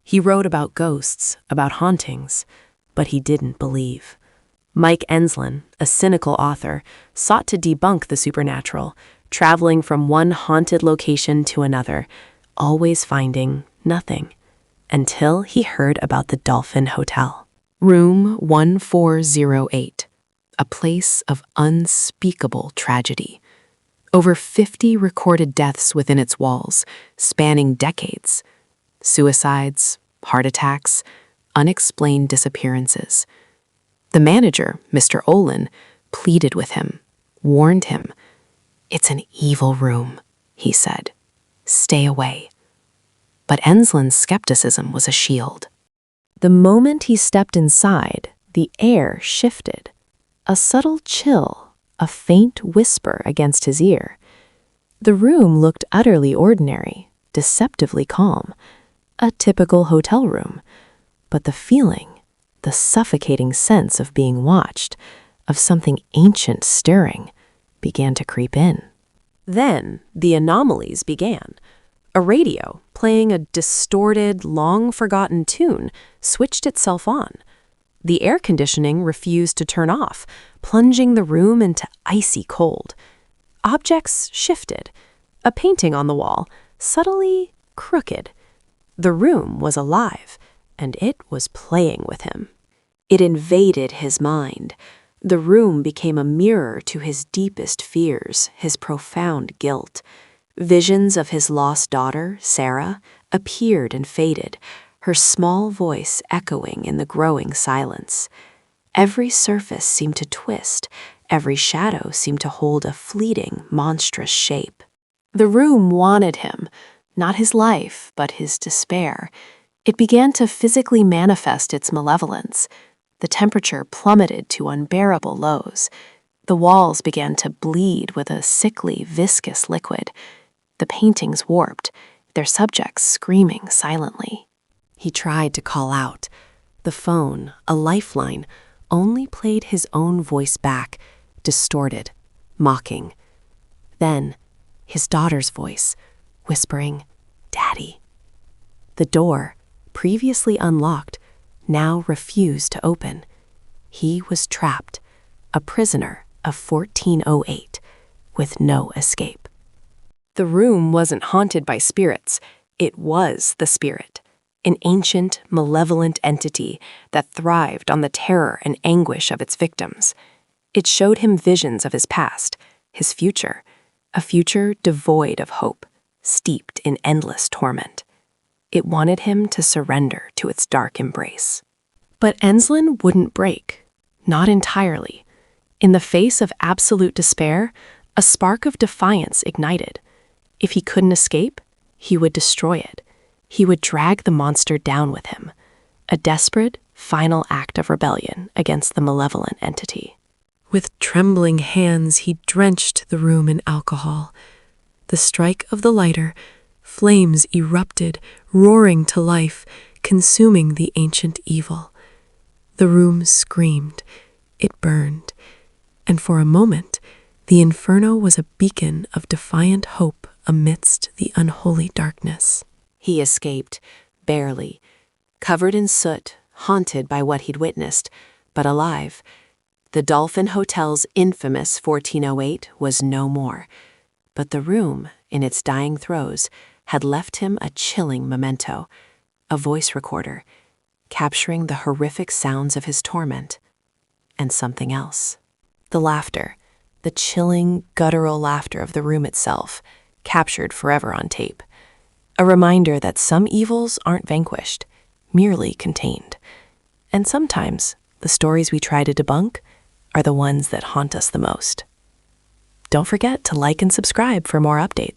He wrote about ghosts, about hauntings, but he didn't believe. Mike Enslin, a cynical author, sought to debunk the supernatural, traveling from one haunted location to another, always finding nothing, until he heard about the Dolphin Hotel. Room 1408, a place of unspeakable tragedy. Over 50 recorded deaths within its walls, spanning decades. Suicides, heart attacks, unexplained disappearances. The manager, Mr. Olin, pleaded with him, warned him. "It's an evil room," he said. "Stay away." But Enslin's skepticism was a shield. The moment he stepped inside, the air shifted. A subtle chill, a faint whisper against his ear. The room looked utterly ordinary, deceptively calm, a typical hotel room. But the feeling, the suffocating sense of being watched, of something ancient stirring, began to creep in. Then the anomalies began. A radio, playing a distorted, long-forgotten tune, switched itself on. The air conditioning refused to turn off, plunging the room into icy cold. Objects shifted. A painting on the wall, subtly crooked. The room was alive, and it was playing with him. It invaded his mind. The room became a mirror to his deepest fears, his profound guilt. Visions of his lost daughter, Sarah, appeared and faded, her small voice echoing in the growing silence. Every surface seemed to twist, every shadow seemed to hold a fleeting, monstrous shape. The room wanted him, not his life, but his despair. It began to physically manifest its malevolence. The temperature plummeted to unbearable lows. The walls began to bleed with a sickly, viscous liquid. The paintings warped, their subjects screaming silently. He tried to call out. The phone, a lifeline, only played his own voice back, distorted, mocking. Then, his daughter's voice, whispering, "Daddy." The door, previously unlocked, now refused to open. He was trapped, a prisoner of 1408, with no escape. The room wasn't haunted by spirits. It was the spirit, an ancient, malevolent entity that thrived on the terror and anguish of its victims. It showed him visions of his past, his future, a future devoid of hope, steeped in endless torment. It wanted him to surrender to its dark embrace. But Enslin wouldn't break, not entirely. In the face of absolute despair, a spark of defiance ignited. If he couldn't escape, he would destroy it. He would drag the monster down with him, a desperate, final act of rebellion against the malevolent entity. With trembling hands, he drenched the room in alcohol. The strike of the lighter, flames erupted, roaring to life, consuming the ancient evil. The room screamed, it burned, and for a moment, the inferno was a beacon of defiant hope amidst the unholy darkness. He escaped, barely, covered in soot, haunted by what he'd witnessed, but alive. The Dolphin Hotel's infamous 1408 was no more, but the room, in its dying throes, had left him a chilling memento, a voice recorder, capturing the horrific sounds of his torment, and something else. The laughter, the chilling, guttural laughter of the room itself, captured forever on tape. A reminder that some evils aren't vanquished, merely contained. And sometimes, the stories we try to debunk are the ones that haunt us the most. Don't forget to like and subscribe for more updates.